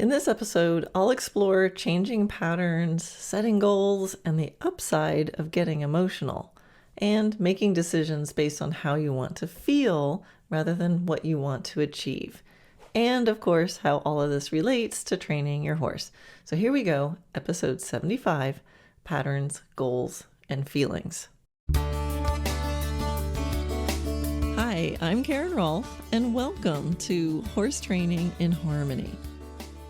In this episode, I'll explore changing patterns, setting goals, and the upside of getting emotional, and making decisions based on how you want to feel rather than what you want to achieve. And of course, how all of this relates to training your horse. So here we go, episode 75, Patterns, Goals, and Feelings. Hi, I'm Karen Rohlf, and welcome to Horse Training in Harmony.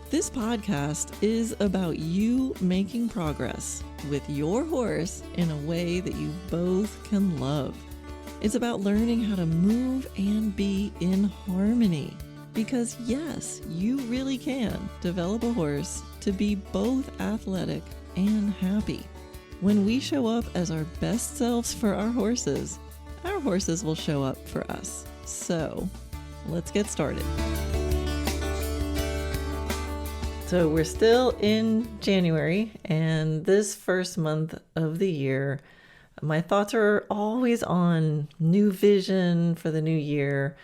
This podcast is about you making progress with your horse in a way that you both can love. It's about learning how to move and be in harmony. Because yes, you really can develop a horse to be both athletic and happy. When we show up as our best selves for our horses will show up for us. So let's get started. So we're still in January, and this first month of the year, my thoughts are always on new vision for the new year,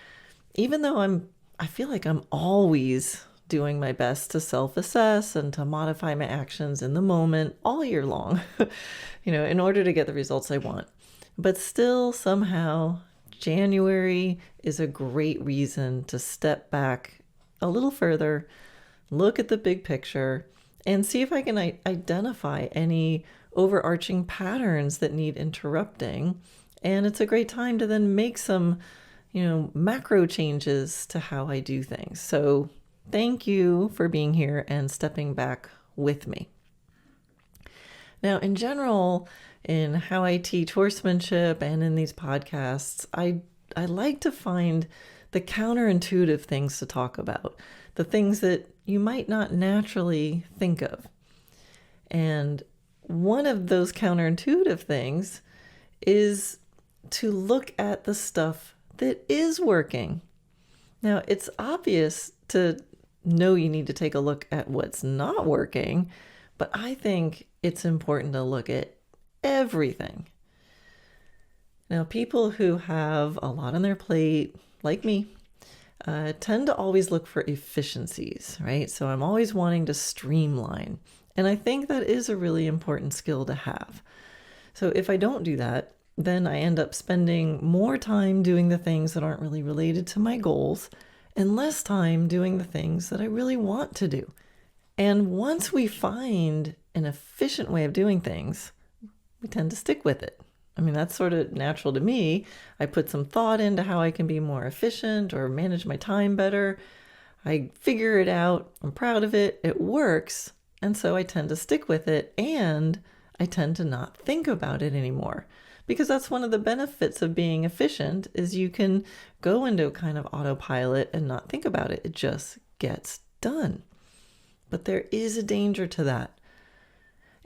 even though I feel like I'm always doing my best to self-assess and to modify my actions in the moment all year long, in order to get the results I want. But still, somehow, January is a great reason to step back a little further, look at the big picture, and see if I can identify any overarching patterns that need interrupting. And it's a great time to then make some, macro changes to how I do things. So thank you for being here and stepping back with me. Now, in general, in how I teach horsemanship and in these podcasts, I like to find the counterintuitive things to talk about, the things that you might not naturally think of. And one of those counterintuitive things is to look at the stuff that is working. Now, it's obvious to know you need to take a look at what's not working, but I think it's important to look at everything. Now, people who have a lot on their plate, like me, tend to always look for efficiencies, right? So I'm always wanting to streamline. And I think that is a really important skill to have. So if I don't do that, then I end up spending more time doing the things that aren't really related to my goals and less time doing the things that I really want to do. And once we find an efficient way of doing things, we tend to stick with it. That's sort of natural to me. I put some thought into how I can be more efficient or manage my time better. I figure it out. I'm proud of it. It works. And so I tend to stick with it, and I tend to not think about it anymore. Because that's one of the benefits of being efficient, is you can go into a kind of autopilot and not think about it. It just gets done. But there is a danger to that.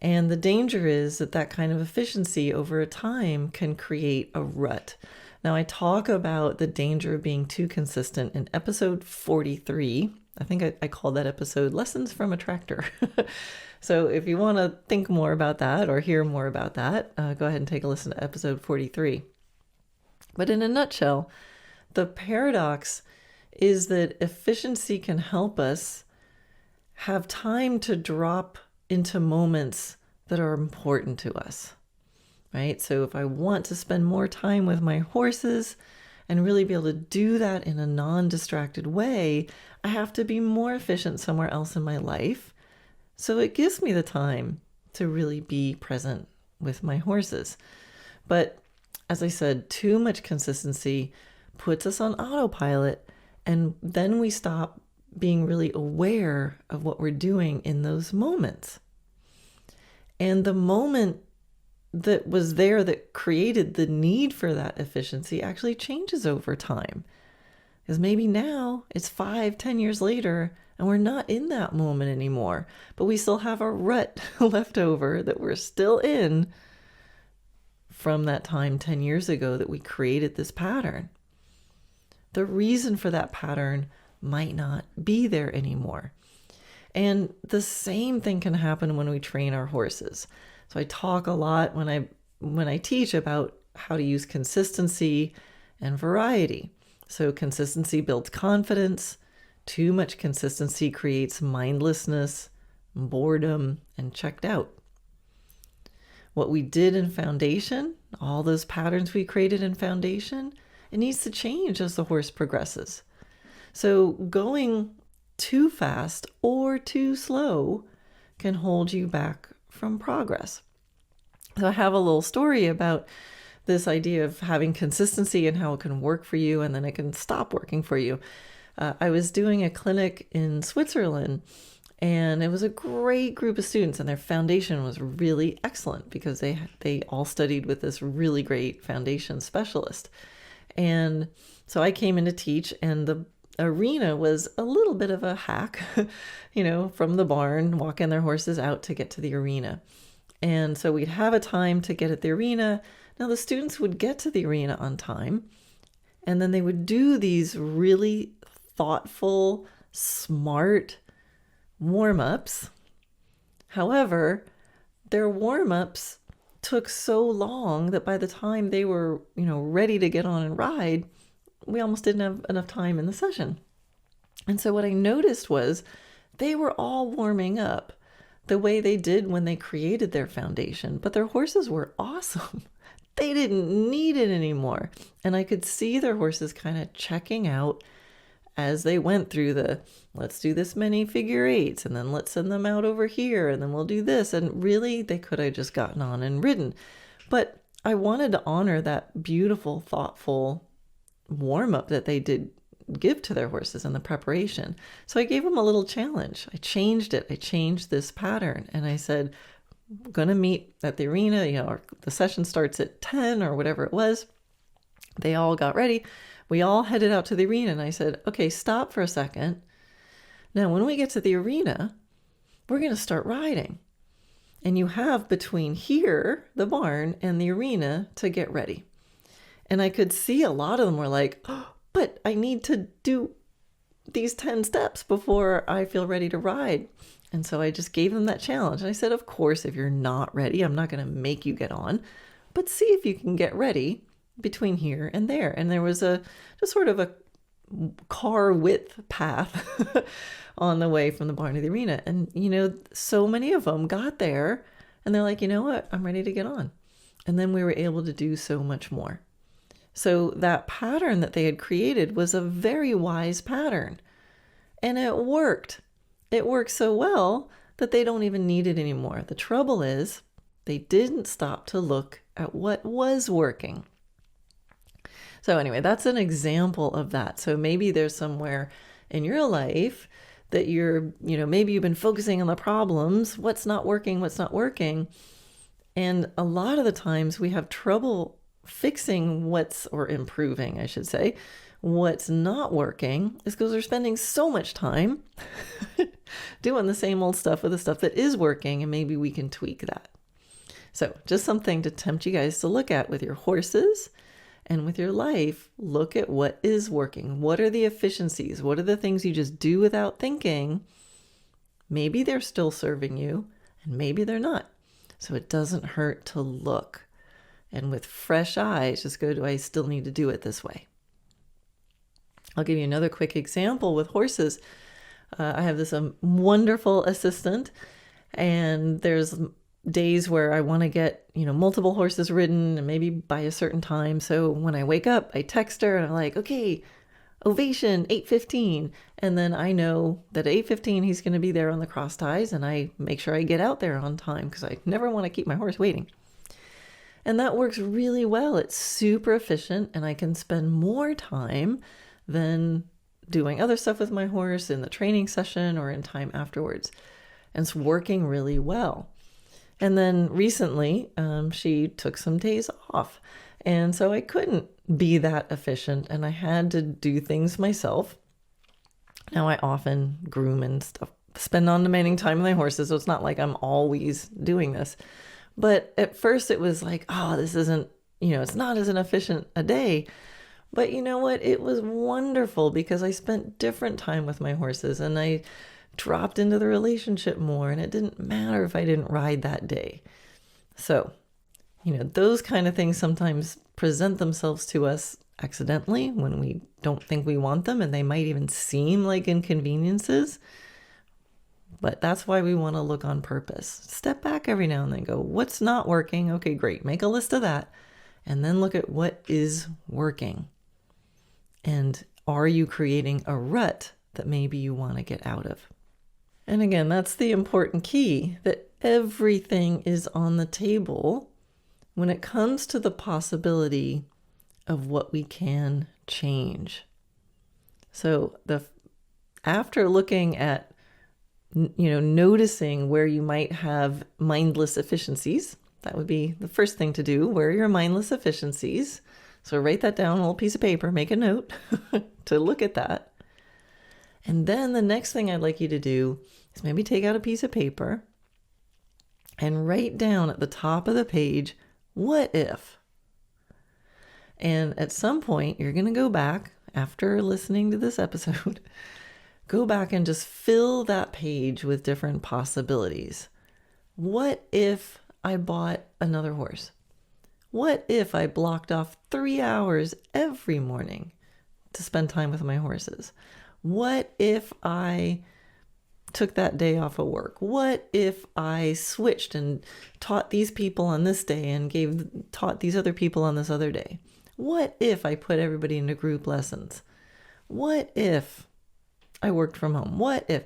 And the danger is that kind of efficiency over a time can create a rut. Now, I talk about the danger of being too consistent in episode 43. I think I called that episode Lessons from a Tractor. So if you want to think more about that or hear more about that, go ahead and take a listen to episode 43. But in a nutshell, the paradox is that efficiency can help us have time to drop into moments that are important to us, right? So if I want to spend more time with my horses and really be able to do that in a non-distracted way, I have to be more efficient somewhere else in my life. So it gives me the time to really be present with my horses. But as I said, too much consistency puts us on autopilot, and then we stop being really aware of what we're doing in those moments. And the moment that was there that created the need for that efficiency actually changes over time. Because maybe now it's 5-10 years later and we're not in that moment anymore, but we still have a rut left over that we're still in from that time 10 years ago that we created this pattern. The reason for that pattern might not be there anymore. And the same thing can happen when we train our horses. So I talk a lot when I teach about how to use consistency and variety. So consistency builds confidence, Too much consistency creates mindlessness, boredom, and checked out. What we did in foundation, all those patterns we created in foundation, it needs to change as the horse progresses. So going too fast or too slow can hold you back from progress. So I have a little story about this idea of having consistency and how it can work for you and then it can stop working for you. I was doing a clinic in Switzerland, and it was a great group of students, and their foundation was really excellent because they all studied with this really great foundation specialist. And so I came in to teach, and the arena was a little bit of a hack, from the barn, walking their horses out to get to the arena. And so we'd have a time to get at the arena. Now the students would get to the arena on time, and then they would do these really thoughtful, smart warm-ups. However, their warm-ups took so long that by the time they were, ready to get on and ride, we almost didn't have enough time in the session. And so what I noticed was they were all warming up the way they did when they created their foundation, but their horses were awesome. They didn't need it anymore. And I could see their horses kind of checking out as they went through let's do this many figure eights, and then let's send them out over here, and then we'll do this. And really, they could have just gotten on and ridden. But I wanted to honor that beautiful, thoughtful warm-up that they did give to their horses in the preparation. So I gave them a little challenge. I changed it. I changed this pattern. And I said, we're going to meet at the arena, the session starts at 10 or whatever it was. They all got ready. We all headed out to the arena, and I said, okay, stop for a second. Now, when we get to the arena, we're going to start riding. And you have between here, the barn, and the arena to get ready. And I could see a lot of them were like, oh, but I need to do these 10 steps before I feel ready to ride. And so I just gave them that challenge. And I said, of course, if you're not ready, I'm not going to make you get on, but see if you can get ready between here and there. And there was just sort of a car width path on the way from the barn to the arena. And, so many of them got there and they're like, you know what, I'm ready to get on. And then we were able to do so much more. So that pattern that they had created was a very wise pattern, and it worked. It worked so well that they don't even need it anymore. The trouble is they didn't stop to look at what was working. So anyway, that's an example of that. So maybe there's somewhere in your life that maybe you've been focusing on the problems, what's not working. And a lot of the times we have trouble fixing improving, I should say, what's not working is because we're spending so much time doing the same old stuff with the stuff that is working, and maybe we can tweak that. So just something to tempt you guys to look at with your horses and with your life. Look at what is working. What are the efficiencies? What are the things you just do without thinking? Maybe they're still serving you, and maybe they're not. So it doesn't hurt to look. And with fresh eyes, just go, do I still need to do it this way? I'll give you another quick example with horses. I have this wonderful assistant, and there's days where I want to get, multiple horses ridden, and maybe by a certain time. So when I wake up, I text her and I'm like, okay, ovation, 8:15. And then I know that at 8:15, he's going to be there on the cross ties, and I make sure I get out there on time because I never want to keep my horse waiting. And that works really well. It's super efficient, and I can spend more time than doing other stuff with my horse in the training session or in time afterwards. And it's working really well. And then recently, she took some days off. And so I couldn't be that efficient, and I had to do things myself. Now I often groom and stuff, spend on-demanding time with my horses, so it's not like I'm always doing this. But at first it was like, oh, this isn't, it's not as efficient a day. But you know what? It was wonderful because I spent different time with my horses, and I dropped into the relationship more, and it didn't matter if I didn't ride that day. So Those kind of things sometimes present themselves to us accidentally when we don't think we want them, and they might even seem like inconveniences. But that's why we want to look on purpose. Step back every now and then, go, what's not working? Okay, great. Make a list of that. And then look at what is working. And are you creating a rut that maybe you want to get out of? And again, that's the important key, that everything is on the table when it comes to the possibility of what we can change. So after looking at noticing where you might have mindless efficiencies, that would be the first thing to do. Where are your mindless efficiencies? So write that down on a little piece of paper, make a note to look at that. And then the next thing I'd like you to do is maybe take out a piece of paper and write down at the top of the page, what if? And at some point, you're going to go back after listening to this episode, go back and just fill that page with different possibilities. What if I bought another horse? What if I blocked off 3 hours every morning to spend time with my horses? What if I took that day off of work? What if I switched and taught these people on this day and taught these other people on this other day? What if I put everybody into group lessons? What if I worked from home? What if?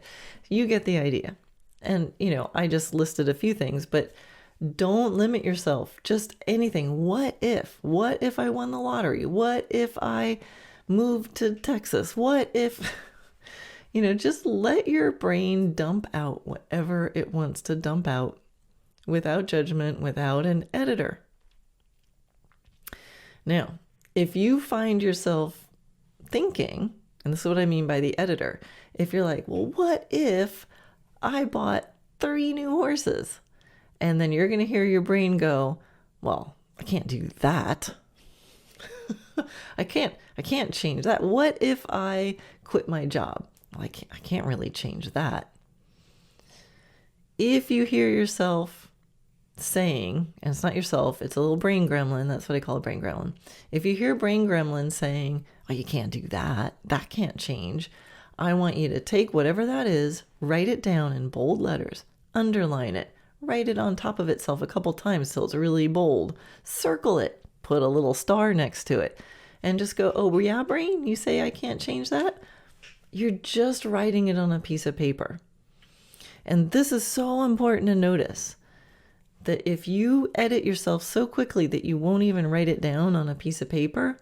You get the idea. And, I just listed a few things, but don't limit yourself. Just anything. What if? What if I won the lottery? What if I moved to Texas? What if? Just let your brain dump out whatever it wants to dump out without judgment, without an editor. Now, if you find yourself thinking, and this is what I mean by the editor, if you're like, well, what if I bought 3 new horses? And then you're going to hear your brain go, well, I can't do that. I can't change that. What if I quit my job? Well, I can't really change that. If you hear yourself saying, and it's not yourself, it's a little brain gremlin. That's what I call a brain gremlin. If you hear brain gremlin saying, oh, you can't do that, that can't change, I want you to take whatever that is, write it down in bold letters, underline it, write it on top of itself a couple times till it's really bold, circle it, put a little star next to it, and just go, oh, yeah, brain, you say I can't change that? You're just writing it on a piece of paper. And this is so important to notice, that if you edit yourself so quickly that you won't even write it down on a piece of paper,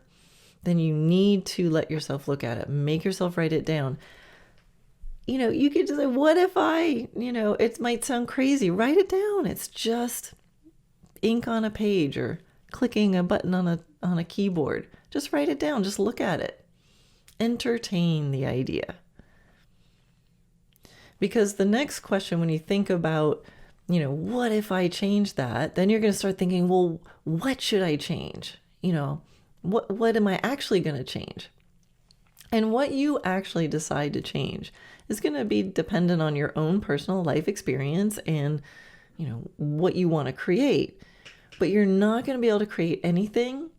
then you need to let yourself look at it. Make yourself write it down. You could just say, what if I, it might sound crazy. Write it down. It's just ink on a page or clicking a button on a keyboard. Just write it down. Just look at it. Entertain the idea. Because the next question, when you think about, what if I change that? Then you're going to start thinking, well, what should I change? What am I actually going to change? And what you actually decide to change is going to be dependent on your own personal life experience and, what you want to create. But you're not going to be able to create anything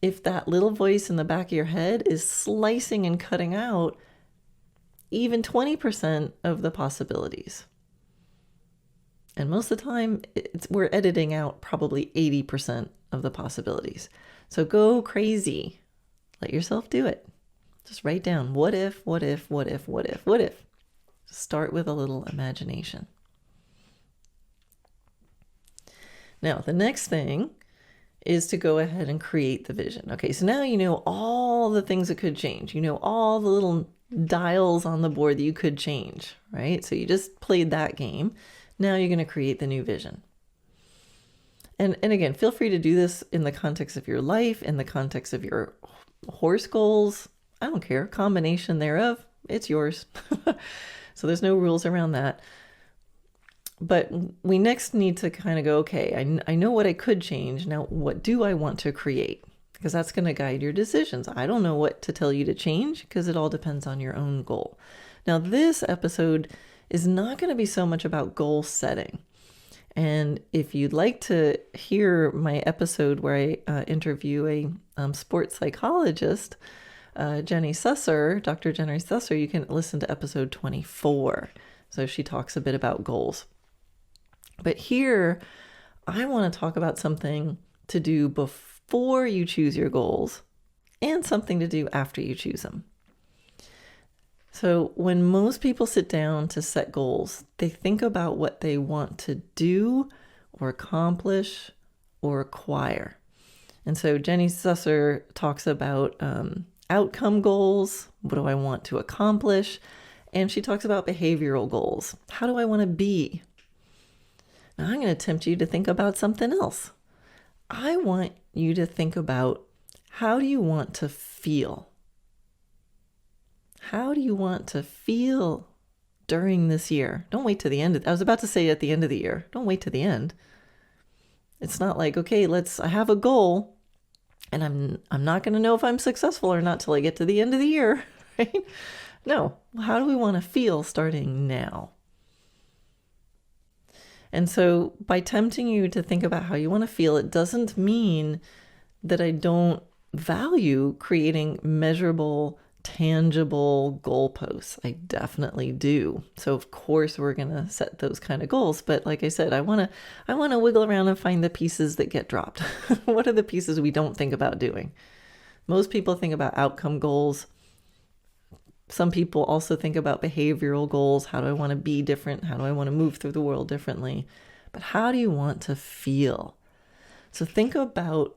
if that little voice in the back of your head is slicing and cutting out even 20% of the possibilities. And most of the time, we're editing out probably 80% of the possibilities. So go crazy. Let yourself do it. Just write down, what if, what if, what if, what if, what if. Just start with a little imagination. Now, the next thing is to go ahead and create the vision. Okay, so now you know all the things that could change. You know all the little dials on the board that you could change, right? So you just played that game. Now you're going to create the new vision. And again, feel free to do this in the context of your life, in the context of your horse goals. I don't care. Combination thereof, it's yours. So there's no rules around that. But we next need to kind of go, okay, I know what I could change. Now, what do I want to create? Because that's going to guide your decisions. I don't know what to tell you to change because it all depends on your own goal. Now, this episode is not going to be so much about goal setting. And if you'd like to hear my episode where I interview a sports psychologist, Jenny Susser, Dr. Jenny Susser, you can listen to episode 24. So she talks a bit about goals. But here, I want to talk about something to do before you choose your goals and something to do after you choose them. So when most people sit down to set goals, they think about what they want to do or accomplish or acquire. And so Jenny Susser talks about outcome goals. What do I want to accomplish? And she talks about behavioral goals. How do I want to be? Now I'm going to tempt you to think about something else. I want you to think about, how do you want to feel? How do you want to feel during this year? Don't wait to the end. I was about to say at the end of the year. Don't wait to the end. It's not like, okay, I have a goal and I'm not going to know if I'm successful or not till I get to the end of the year, right? No. How do we want to feel starting now? And so by tempting you to think about how you want to feel, it doesn't mean that I don't value creating measurable, tangible goalposts. I definitely do. So of course we're going to set those kind of goals. But like I said, I want to wiggle around and find the pieces that get dropped. What are the pieces we don't think about doing? Most people think about outcome goals. Some people also think about behavioral goals. How do I want to be different? How do I want to move through the world differently? But how do you want to feel? So think about,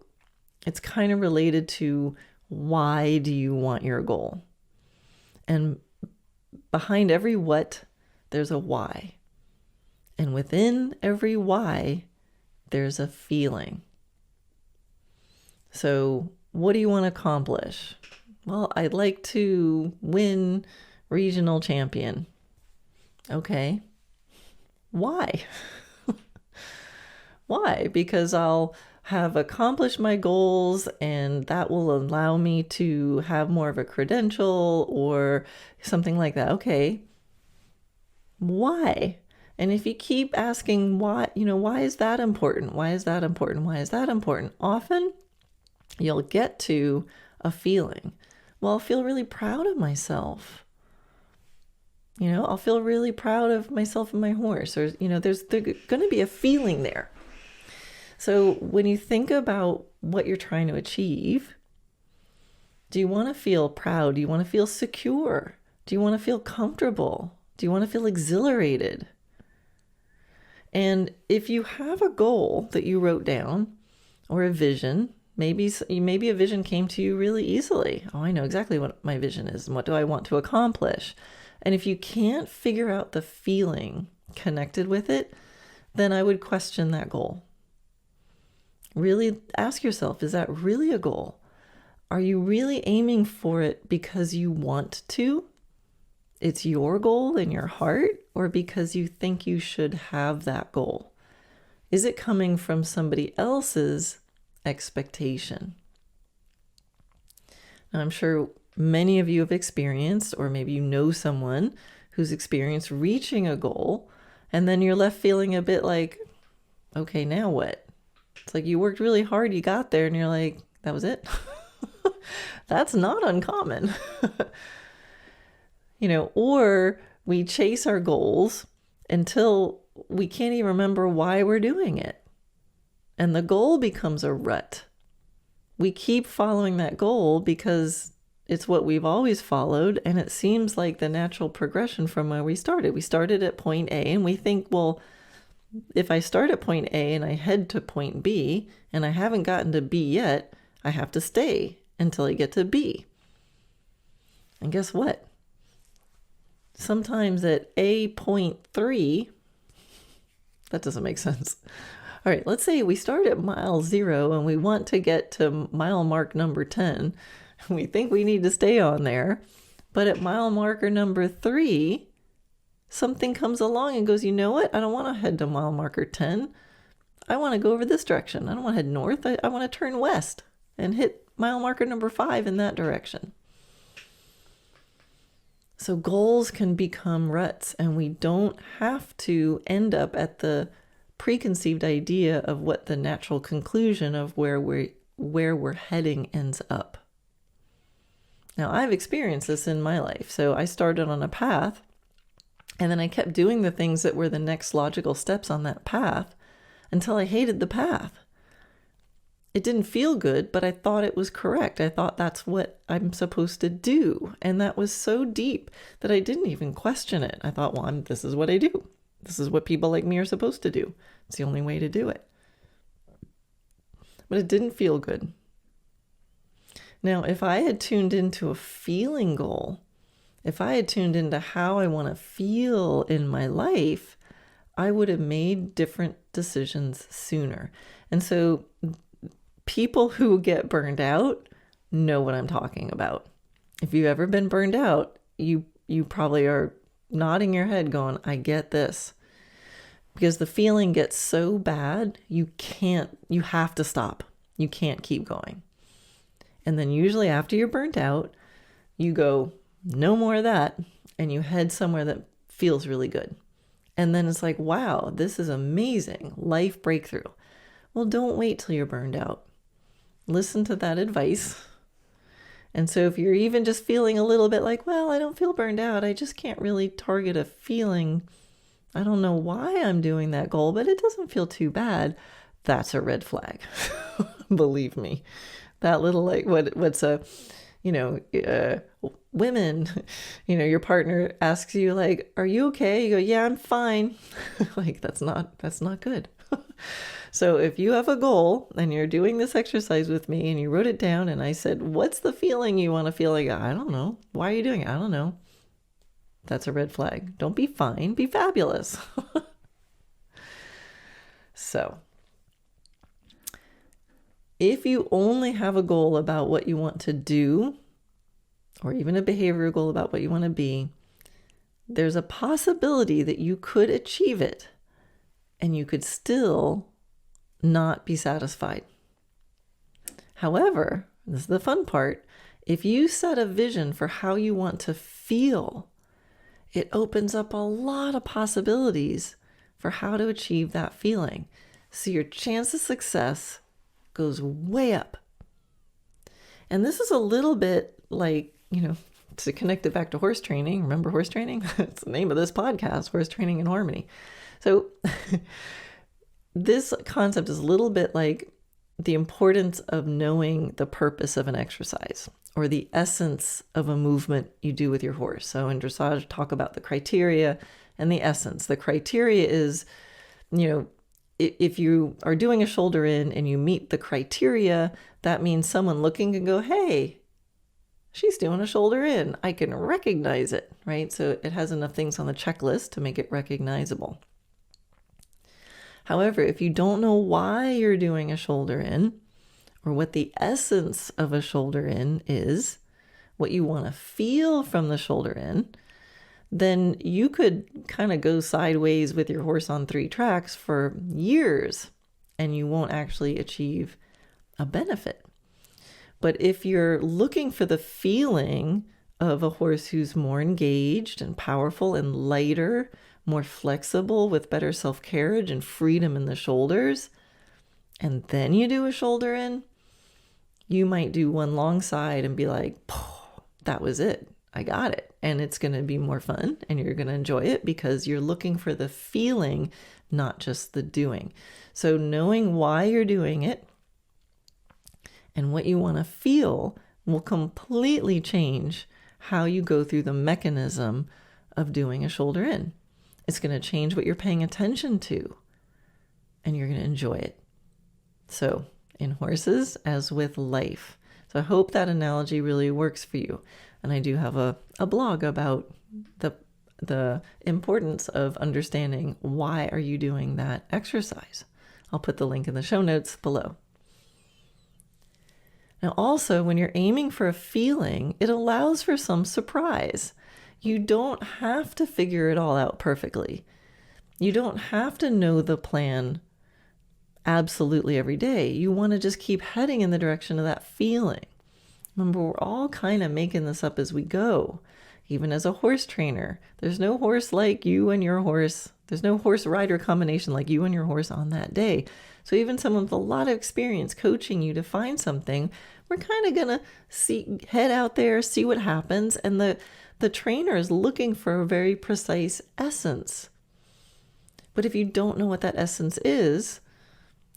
it's kind of related to, why do you want your goal? And behind every what, there's a why. And within every why, there's a feeling. So what do you want to accomplish? Well, I'd like to win regional champion. Okay. Why? Why? Because I'll have accomplished my goals and that will allow me to have more of a credential or something like that. Okay. Why? And if you keep asking why, why is that important? Why is that important? Why is that important? Often you'll get to a feeling. Well, I'll feel really proud of myself. I'll feel really proud of myself and my horse, or, there's going to be a feeling there. So when you think about what you're trying to achieve, do you want to feel proud? Do you want to feel secure? Do you want to feel comfortable? Do you want to feel exhilarated? And if you have a goal that you wrote down or a vision, maybe a vision came to you really easily. Oh, I know exactly what my vision is and what do I want to accomplish. And if you can't figure out the feeling connected with it, then I would question that goal. Really ask yourself, is that really a goal? Are you really aiming for it because you want to? It's your goal in your heart, or because you think you should have that goal? Is it coming from somebody else's expectation? Now, I'm sure many of you have experienced, or maybe you know someone who's experienced reaching a goal, and then you're left feeling a bit like, okay, now what? It's like you worked really hard, you got there, and you're like, that was it? That's not uncommon. Or we chase our goals until we can't even remember why we're doing it. And the goal becomes a rut. We keep following that goal because it's what we've always followed, and it seems like the natural progression from where we started. We started at point A, and we think, well, if I start at point A and I head to point B and I haven't gotten to B yet, I have to stay until I get to B. And guess what? Sometimes at A.3, that doesn't make sense. All right, let's say we start at mile 0 and we want to get to mile mark number 10. We think we need to stay on there. But at mile marker number 3, something comes along and goes, you know what? I don't want to head to mile marker 10. I want to go over this direction. I don't want to head north. I want to turn west and hit mile marker number 5 in that direction. So goals can become ruts, and we don't have to end up at the preconceived idea of what the natural conclusion of where we're heading ends up. Now, I've experienced this in my life. So I started on a path, and then I kept doing the things that were the next logical steps on that path until I hated the path. It didn't feel good, but I thought it was correct. I thought that's what I'm supposed to do. And that was so deep that I didn't even question it. I thought, well, this is what I do. This is what people like me are supposed to do. It's the only way to do it. But it didn't feel good. Now, if I had tuned into a feeling goal, if I had tuned into how I want to feel in my life, I would have made different decisions sooner. And so people who get burned out know what I'm talking about. If you've ever been burned out, you probably are nodding your head going, I get this. Because the feeling gets so bad, you have to stop. You can't keep going. And then usually after you're burnt out, you go, no more of that. And you head somewhere that feels really good. And then it's like, wow, this is amazing. Life breakthrough. Well, don't wait till you're burned out. Listen to that advice. And so if you're even just feeling a little bit like, well, I don't feel burned out. I just can't really target a feeling. I don't know why I'm doing that goal, but it doesn't feel too bad. That's a red flag. Believe me. That little like what's a, women, your partner asks you like, are you okay? You go, yeah, I'm fine. Like that's not good. So if you have a goal and you're doing this exercise with me and you wrote it down and I said, what's the feeling you want to feel? Like, I don't know. Why are you doing it? I don't know. That's a red flag. Don't be fine. Be fabulous. So if you only have a goal about what you want to do, or even a behavioral goal about what you want to be, there's a possibility that you could achieve it and you could still not be satisfied. However, this is the fun part, if you set a vision for how you want to feel, it opens up a lot of possibilities for how to achieve that feeling. So your chance of success goes way up. And this is a little bit like, to connect it back to horse training. Remember horse training? It's the name of this podcast, Horse Training in Harmony. So this concept is a little bit like the importance of knowing the purpose of an exercise or the essence of a movement you do with your horse. So in dressage, talk about the criteria and the essence. The criteria is, if you are doing a shoulder in and you meet the criteria, that means someone looking can go, hey, she's doing a shoulder in. I can recognize it, right? So it has enough things on the checklist to make it recognizable. However, if you don't know why you're doing a shoulder in or what the essence of a shoulder in is, what you want to feel from the shoulder in, then you could kind of go sideways with your horse on 3 tracks for years and you won't actually achieve a benefit. But if you're looking for the feeling of a horse who's more engaged and powerful and lighter, more flexible with better self-carriage and freedom in the shoulders, and then you do a shoulder in, you might do one long side and be like, that was it. I got it. And it's going to be more fun and you're going to enjoy it because you're looking for the feeling, not just the doing. So knowing why you're doing it and what you want to feel will completely change how you go through the mechanism of doing a shoulder in. It's going to change what you're paying attention to and you're going to enjoy it. So in horses, as with life. So I hope that analogy really works for you. And I do have a blog about the importance of understanding why are you doing that exercise. I'll put the link in the show notes below. Now also, when you're aiming for a feeling, it allows for some surprise. You don't have to figure it all out perfectly. You don't have to know the plan absolutely every day. You want to just keep heading in the direction of that feeling. Remember, we're all kind of making this up as we go. even as a horse trainer. There's no horse like you and your horse. There's no horse rider combination like you and your horse on that day. So even someone with a lot of experience coaching you to find something, we're kind of going to head out there, see what happens. And the trainer is looking for a very precise essence. But if you don't know what that essence is,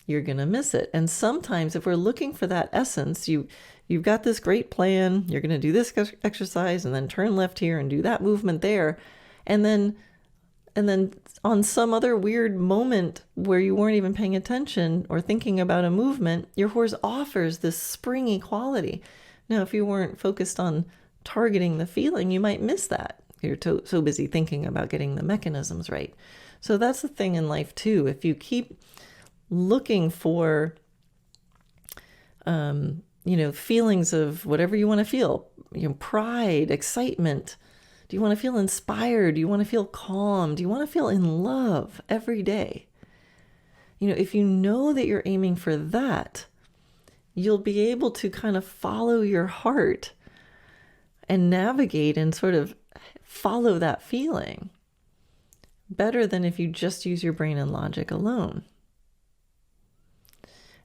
you're going to miss it. And sometimes if we're looking for that essence, you've got this great plan, you're going to do this exercise and then turn left here and do that movement there. And then on some other weird moment where you weren't even paying attention or thinking about a movement, your horse offers this springy quality. Now, if you weren't focused on targeting the feeling, you might miss that. You're so busy thinking about getting the mechanisms right. So that's the thing in life too. If you keep looking for, feelings of whatever you want to feel, pride, excitement. Do you want to feel inspired? Do you want to feel calm? Do you want to feel in love every day? If you know that you're aiming for that, you'll be able to kind of follow your heart and navigate and sort of follow that feeling better than if you just use your brain and logic alone.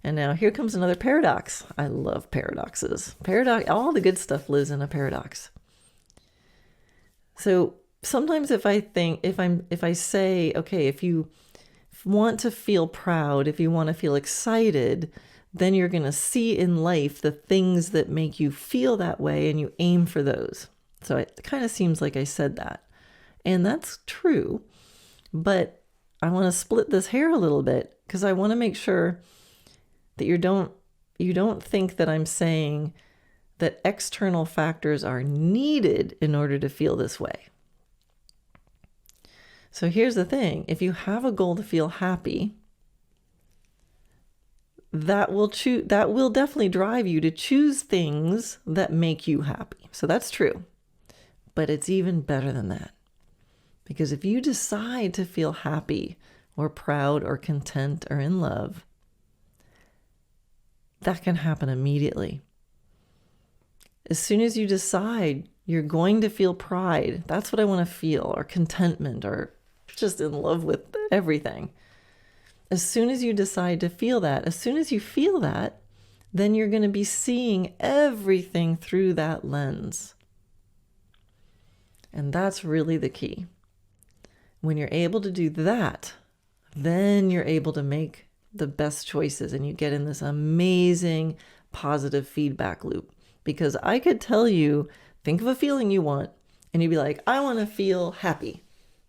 And now here comes another paradox. I love paradoxes. All the good stuff lives in a paradox. So sometimes if I say, okay, if you want to feel proud, if you want to feel excited, then you're going to see in life the things that make you feel that way and you aim for those. So it kind of seems like I said that. And that's true. But I want to split this hair a little bit because I want to make sure that you don't think that I'm saying that external factors are needed in order to feel this way. So here's the thing. If you have a goal to feel happy, that will definitely drive you to choose things that make you happy. So that's true. But it's even better than that. Because if you decide to feel happy or proud or content or in love, that can happen immediately. As soon as you decide you're going to feel pride, that's what I want to feel, or contentment, or just in love with everything. As soon as you decide to feel that, as soon as you feel that, then you're going to be seeing everything through that lens. And that's really the key. When you're able to do that, then you're able to make the best choices and you get in this amazing positive feedback loop. Because I could tell you, think of a feeling you want, and you'd be like, I want to feel happy.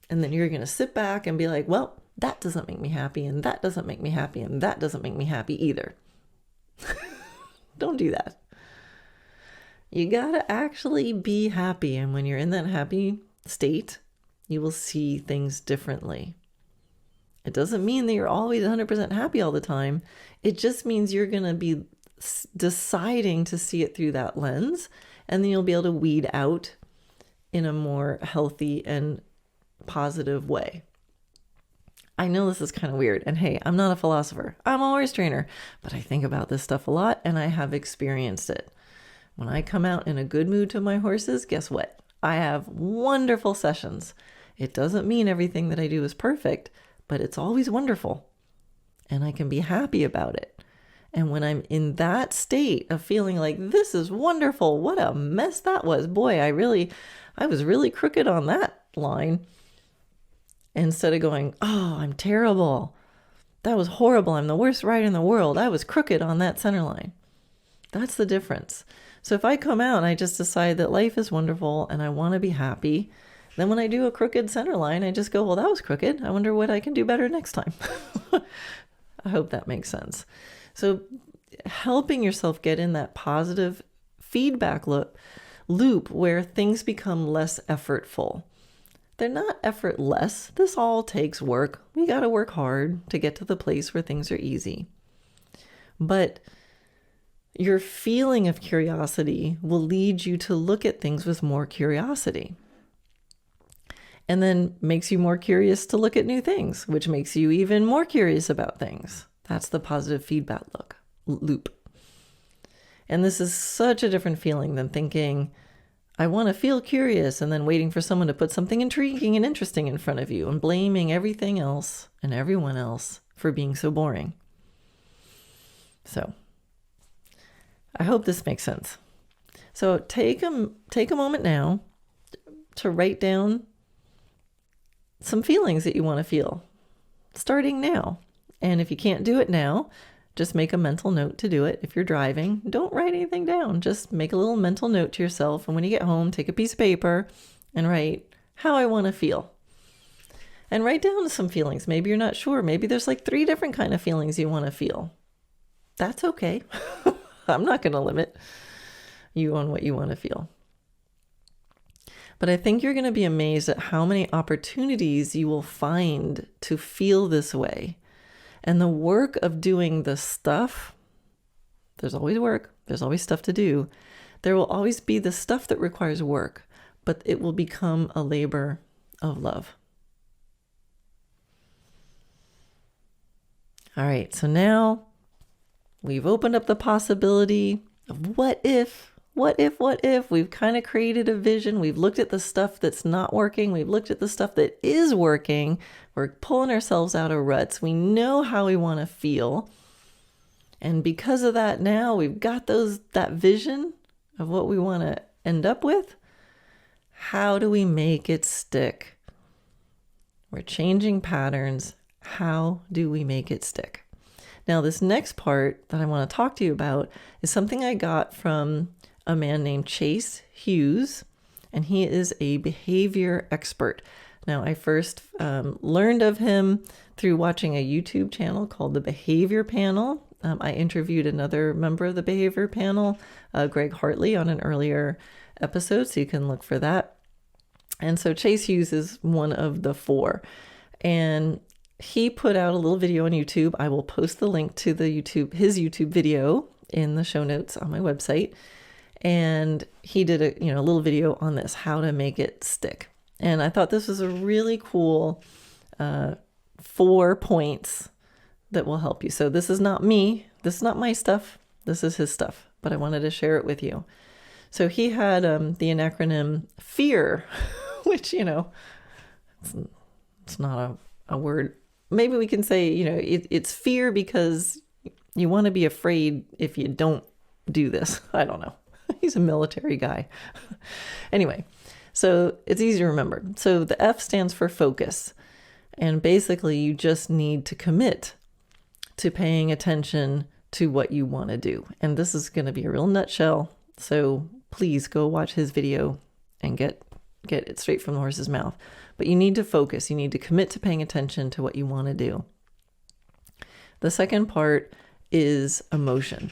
And then you're going to sit back and be like, well, that doesn't make me happy, and that doesn't make me happy, and that doesn't make me happy either. Don't do that. You got to actually be happy. And when you're in that happy state, you will see things differently. It doesn't mean that you're always 100% happy all the time. It just means you're going to be deciding to see it through that lens, and then you'll be able to weed out in a more healthy and positive way. I know this is kind of weird, and hey, I'm not a philosopher. I'm a horse trainer, but I think about this stuff a lot, and I have experienced it. When I come out in a good mood to my horses, guess what? I have wonderful sessions. It doesn't mean everything that I do is perfect, but it's always wonderful, and I can be happy about it. And when I'm in that state of feeling like this is wonderful, what a mess that was. Boy, I was really crooked on that line. Instead of going, oh, I'm terrible. That was horrible. I'm the worst rider in the world. I was crooked on that center line. That's the difference. So if I come out and I just decide that life is wonderful and I want to be happy, then when I do a crooked center line, I just go, well, that was crooked. I wonder what I can do better next time. I hope that makes sense. So helping yourself get in that positive feedback loop where things become less effortful. They're not effortless. This all takes work. We got to work hard to get to the place where things are easy. But your feeling of curiosity will lead you to look at things with more curiosity. And then makes you more curious to look at new things, which makes you even more curious about things. That's the positive feedback loop. And this is such a different feeling than thinking, I want to feel curious, and then waiting for someone to put something intriguing and interesting in front of you and blaming everything else and everyone else for being so boring. So I hope this makes sense. So take a moment now to write down some feelings that you want to feel, starting now. And if you can't do it now, just make a mental note to do it. If you're driving, don't write anything down. Just make a little mental note to yourself. And when you get home, take a piece of paper and write how I want to feel. And write down some feelings. Maybe you're not sure. Maybe there's like 3 different kind of feelings you want to feel. That's okay. I'm not going to limit you on what you want to feel. But I think you're going to be amazed at how many opportunities you will find to feel this way. And the work of doing the stuff, there's always work, there's always stuff to do. There will always be the stuff that requires work, but it will become a labor of love. All right, so now we've opened up the possibility of what if. We've kind of created a vision. We've looked at the stuff that's not working. We've looked at the stuff that is working. We're pulling ourselves out of ruts. We know how we want to feel. And because of that, now we've got that vision of what we want to end up with. How do we make it stick? We're changing patterns. How do we make it stick? Now, this next part that I want to talk to you about is something I got from a man named Chase Hughes, and he is a behavior expert. Now, I first learned of him through watching a YouTube channel called The Behavior Panel. I interviewed another member of the Behavior Panel, Greg Hartley, on an earlier episode, so you can look for that. And so Chase Hughes is one of the 4. And he put out a little video on YouTube. I will post the link to his YouTube video in the show notes on my website. And he did a little video on this, how to make it stick. And I thought this was a really cool 4 points that will help you. So this is not me. This is not my stuff. This is his stuff. But I wanted to share it with you. So he had the acronym FEAR, which, it's not a word. Maybe we can say, it's fear because you want to be afraid if you don't do this. I don't know. He's a military guy. Anyway, so it's easy to remember. So the F stands for focus. And basically, you just need to commit to paying attention to what you want to do. And this is going to be a real nutshell. So please go watch his video and get it straight from the horse's mouth. But you need to focus. You need to commit to paying attention to what you want to do. The second part is emotion.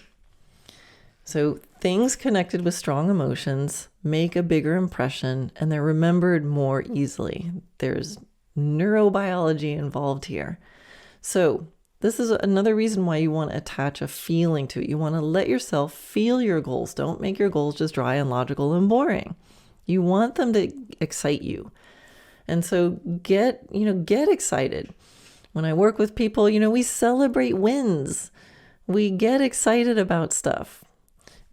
So things connected with strong emotions make a bigger impression and they're remembered more easily. There's neurobiology involved here. So this is another reason why you want to attach a feeling to it. You want to let yourself feel your goals. Don't make your goals just dry and logical and boring. You want them to excite you. And so get excited. When I work with people, we celebrate wins. We get excited about stuff.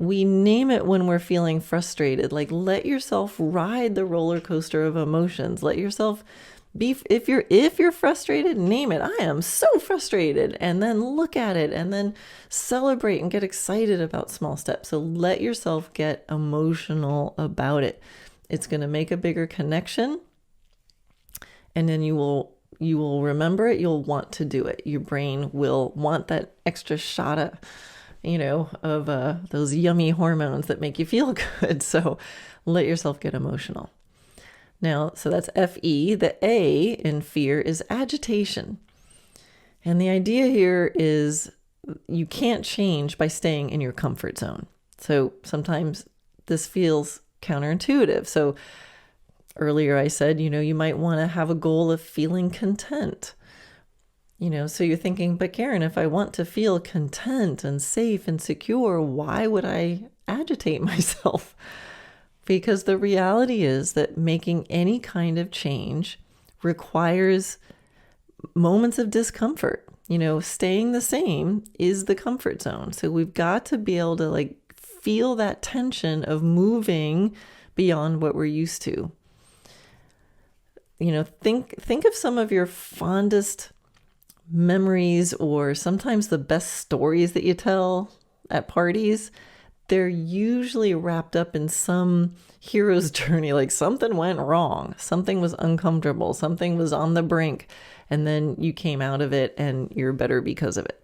We name it when we're feeling frustrated. Like, let yourself ride the roller coaster of emotions. Let yourself be, if you're frustrated, name it. I am so frustrated. And then look at it and then celebrate and get excited about small steps. So let yourself get emotional about it. It's going to make a bigger connection. And then you will remember it. You'll want to do it. Your brain will want that extra shot of those yummy hormones that make you feel good. So let yourself get emotional. Now, so that's FE. The A in fear is agitation. And the idea here is you can't change by staying in your comfort zone. So sometimes this feels counterintuitive. So earlier I said, you might want to have a goal of feeling content. So you're thinking, but Karen, if I want to feel content and safe and secure, why would I agitate myself? Because the reality is that making any kind of change requires moments of discomfort. Staying the same is the comfort zone. So we've got to be able to feel that tension of moving beyond what we're used to. Think of some of your fondest memories, or sometimes the best stories that you tell at parties. They're usually wrapped up in some hero's journey, like something went wrong, something was uncomfortable, something was on the brink, and then you came out of it and you're better because of it.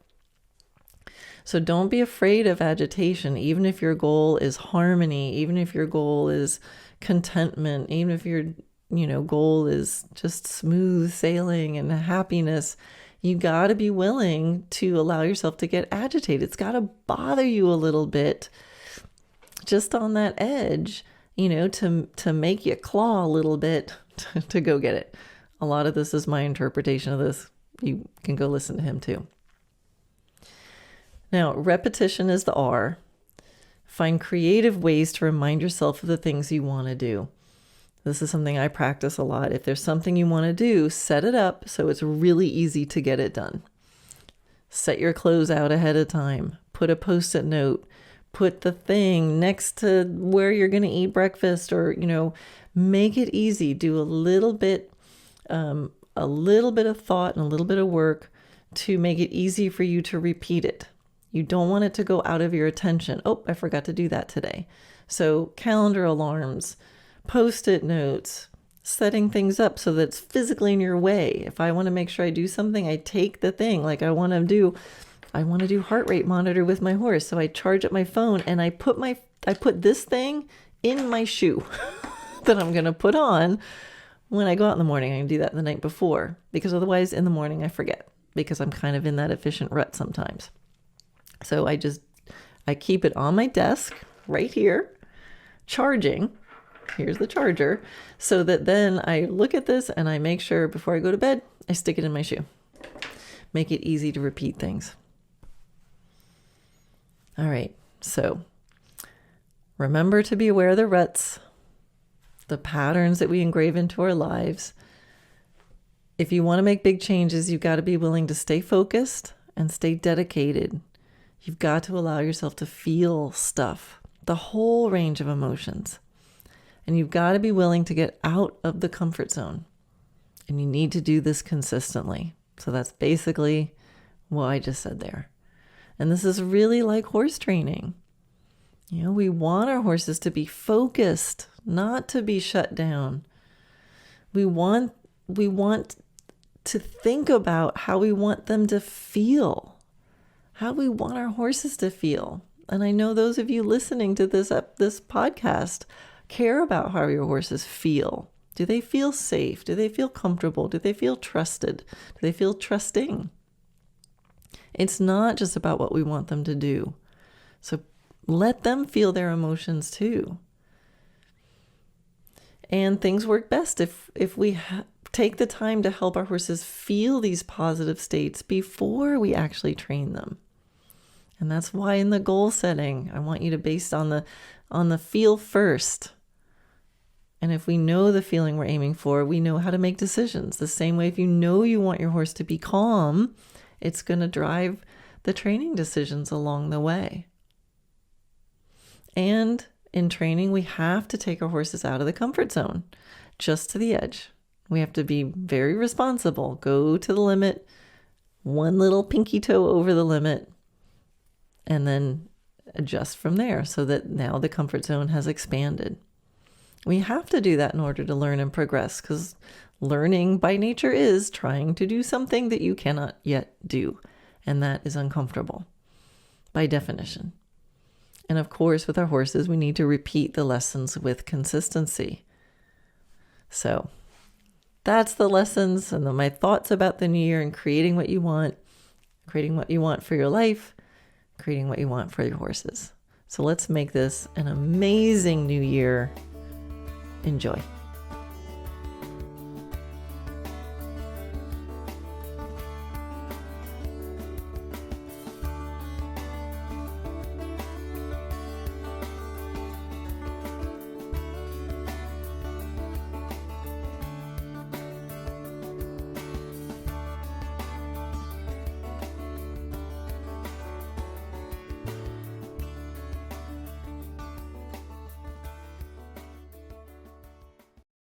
So don't be afraid of agitation, even if your goal is harmony, even if your goal is contentment, even if your goal is just smooth sailing and happiness. You got to be willing to allow yourself to get agitated. It's got to bother you a little bit, just on that edge, to make you claw a little bit to go get it. A lot of this is my interpretation of this. You can go listen to him too. Now, repetition is the R. Find creative ways to remind yourself of the things you want to do. This is something I practice a lot. If there's something you want to do, set it up so it's really easy to get it done. Set your clothes out ahead of time. Put a Post-it note. Put the thing next to where you're going to eat breakfast, or, make it easy. Do a little bit of thought and a little bit of work to make it easy for you to repeat it. You don't want it to go out of your attention. Oh, I forgot to do that today. So calendar alarms, Post-it notes, setting things up so that it's physically in your way. If I want to make sure I do something, I take the thing. Like I want to do heart rate monitor with my horse. So I charge up my phone and I put this thing in my shoe that I'm going to put on when I go out in the morning. I can do that the night before, because otherwise in the morning I forget, because I'm kind of in that efficient rut sometimes. So I keep it on my desk right here, charging. Here's the charger, so that then I look at this and I make sure before I go to bed, I stick it in my shoe. Make it easy to repeat things. All right, so remember to be aware of the ruts, the patterns that we engrave into our lives. If you want to make big changes, you've got to be willing to stay focused and stay dedicated. You've got to allow yourself to feel stuff, the whole range of emotions. And you've got to be willing to get out of the comfort zone. And you need to do this consistently. So that's basically what I just said there. And this is really like horse training. We want our horses to be focused, not to be shut down. We want to think about how we want them to feel, how we want our horses to feel. And I know those of you listening to this podcast care about how your horses feel. Do they feel safe? Do they feel comfortable? Do they feel trusted? Do they feel trusting? It's not just about what we want them to do. So let them feel their emotions too. And things work best if we take the time to help our horses feel these positive states before we actually train them. And that's why in the goal setting, I want you to base on the feel first. And if we know the feeling we're aiming for, we know how to make decisions. The same way, if you know you want your horse to be calm, it's going to drive the training decisions along the way. And in training, we have to take our horses out of the comfort zone, just to the edge. We have to be very responsible. Go to the limit, one little pinky toe over the limit, and then adjust from there so that now the comfort zone has expanded. We have to do that in order to learn and progress, because learning by nature is trying to do something that you cannot yet do, and that is uncomfortable by definition. And of course, with our horses, we need to repeat the lessons with consistency. So that's the lessons and my thoughts about the new year and creating what you want for your life, creating what you want for your horses. So let's make this an amazing new year. Enjoy.